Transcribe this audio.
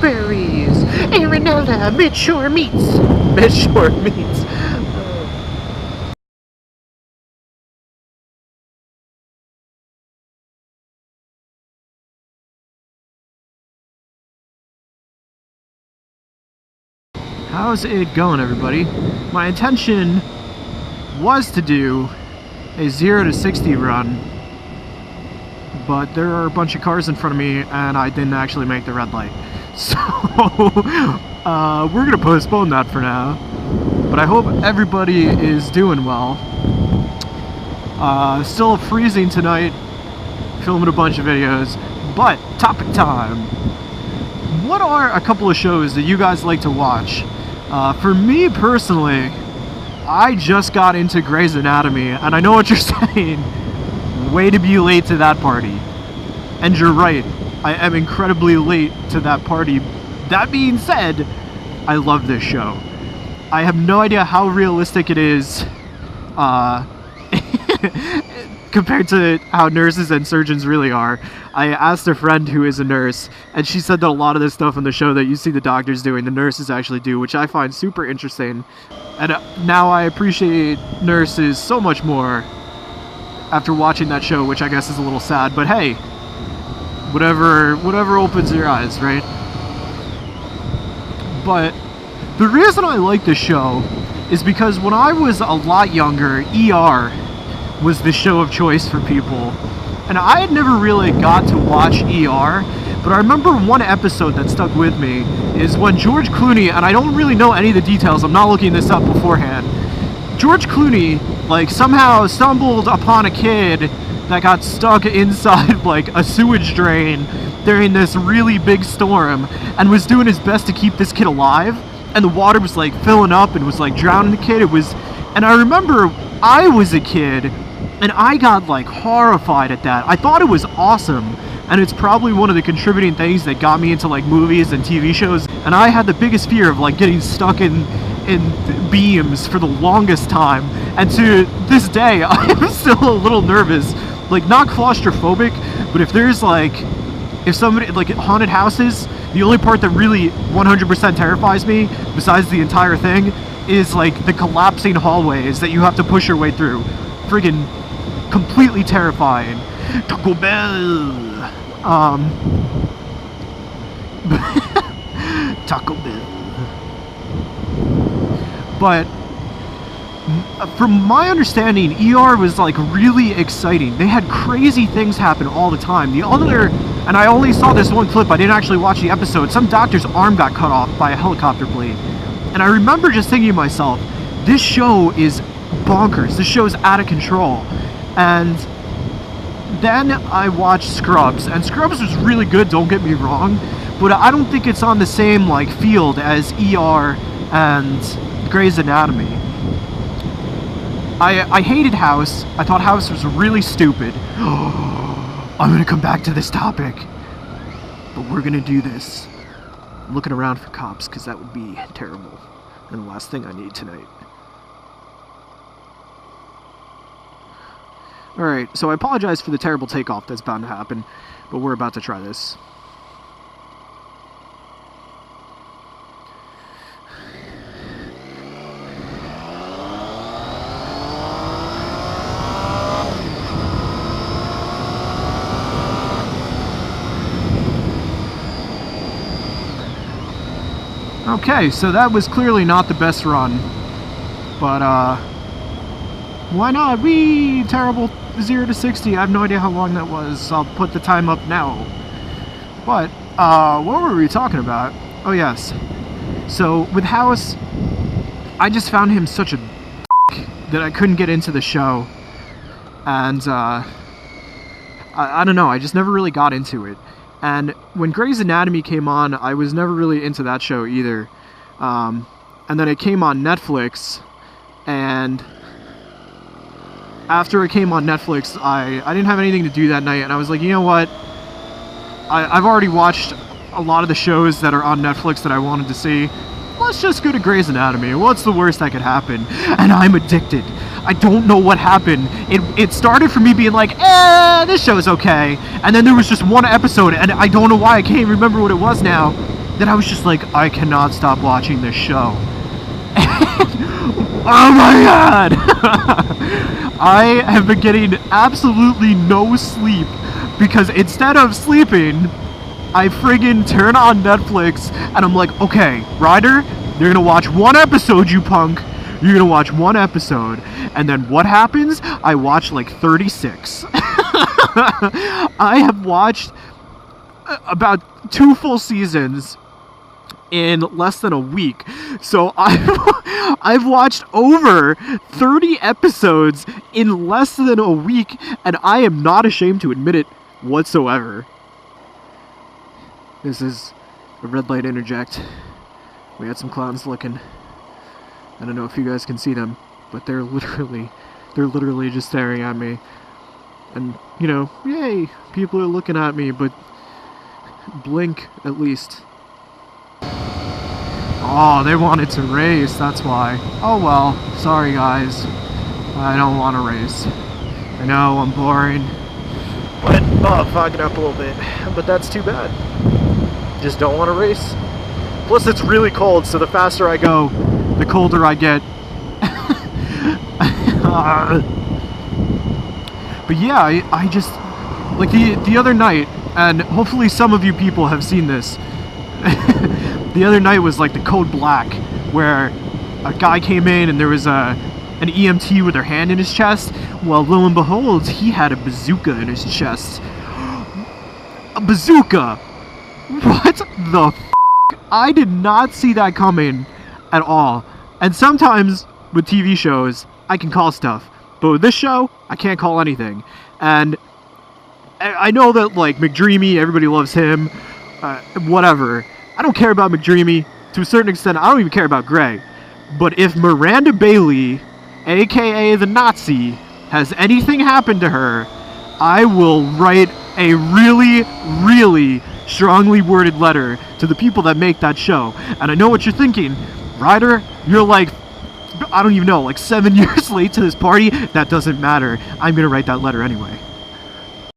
raspberries. Arenella, Midshore Meats. Midshore Meats. How's it going, everybody? My intention was to do a 0 to 60 run, but there are a bunch of cars in front of me and I didn't actually make the red light. So we're gonna postpone that for now, but I hope everybody is doing well. Still freezing tonight, filming a bunch of videos, but topic time. What are a couple of shows that you guys like to watch? For me personally, I just got into Grey's Anatomy, and I know what you're saying. Way to be late to that party. And you're right, I am incredibly late to that party. That being said, I love this show. I have no idea how realistic it is compared to how nurses and surgeons really are. I asked a friend who is a nurse, and she said that a lot of this stuff on the show that you see the doctors doing, the nurses actually do, which I find super interesting. And now I appreciate nurses so much more after watching that show, which I guess is a little sad, but hey, whatever opens your eyes, right? But the reason I like this show is because when I was a lot younger, ER was the show of choice for people. And I had never really got to watch ER, but I remember one episode that stuck with me is when George Clooney, and I don't really know any of the details, I'm not looking this up beforehand, George Clooney, like, somehow stumbled upon a kid that got stuck inside, like, a sewage drain during this really big storm, and was doing his best to keep this kid alive, and the water was, like, filling up and was, like, drowning the kid. And I remember I was a kid, and I got, like, horrified at that. I thought it was awesome, and it's probably one of the contributing things that got me into, like, movies and TV shows. And I had the biggest fear of, like, getting stuck in beams for the longest time. And to this day, I'm still a little nervous. Like, not claustrophobic, but if there's, like, if somebody, like, haunted houses, the only part that really 100% terrifies me, besides the entire thing, is, like, the collapsing hallways that you have to push your way through. Friggin' completely terrifying. Taco Bell. Taco Bell. But from my understanding, ER was, like, really exciting. They had crazy things happen all the time. And I only saw this one clip, I didn't actually watch the episode. Some doctor's arm got cut off by a helicopter blade. And I remember just thinking to myself, this show is bonkers. This show is out of control. And then I watched Scrubs, and Scrubs was really good, don't get me wrong, but I don't think it's on the same, like, field as ER and Grey's Anatomy. I hated House. I thought House was really stupid. I'm gonna come back to this topic, but we're gonna do this. I'm looking around for cops, because that would be terrible, and the last thing I need tonight. Alright, so I apologize for the terrible takeoff that's bound to happen, but we're about to try this. Okay, so that was clearly not the best run, but why not? Whee! Terrible 0 to 60. I have no idea how long that was. I'll put the time up now. But, what were we talking about? Oh, yes. So, with House, I just found him such a that I couldn't get into the show. And, I don't know, I just never really got into it. And when Grey's Anatomy came on, I was never really into that show either. And then it came on Netflix, and after it came on Netflix, I didn't have anything to do that night, and I was like, you know what? I've already watched a lot of the shows that are on Netflix that I wanted to see. Let's just go to Grey's Anatomy. What's the worst that could happen? And I'm addicted. I don't know what happened. It started for me being like, this show is okay. And then there was just one episode, and I don't know why. I can't even remember what it was now. that I was just like, I cannot stop watching this show. Oh my god! I have been getting absolutely no sleep because instead of sleeping, I friggin' turn on Netflix and I'm like, okay, Ryder, you're gonna watch one episode, you punk. You're gonna watch one episode. And then what happens? I watch like 36. I have watched about 2 full seasons in less than a week. So I've watched over 30 episodes in less than a week, and I am not ashamed to admit it whatsoever. This is a red light interject. We had some clowns looking. I don't know if you guys can see them, but they're literally just staring at me. And, you know, yay, people are looking at me, but blink at least. Oh, they wanted to race, that's why. Oh well, sorry guys. I don't want to race. I know, I'm boring. But, fogging up a little bit. But that's too bad. Just don't want to race. Plus it's really cold, so the faster I go, the colder I get. But yeah, I just, like the other night, and hopefully some of you people have seen this. The other night was like the Code Black, where a guy came in and there was an EMT with their hand in his chest. Well, lo and behold, he had a bazooka in his chest. A bazooka! What the f***? I did not see that coming at all. And sometimes with TV shows, I can call stuff. But with this show, I can't call anything. And I know that, like, McDreamy, everybody loves him. Whatever. I don't care about McDreamy. To a certain extent, I don't even care about Grey. But if Miranda Bailey, aka the Nazi, has anything happen to her, I will write a really, really strongly worded letter to the people that make that show. And I know what you're thinking. Ryder, you're like, I don't even know, like 7 years late to this party. That doesn't matter. I'm gonna write that letter anyway.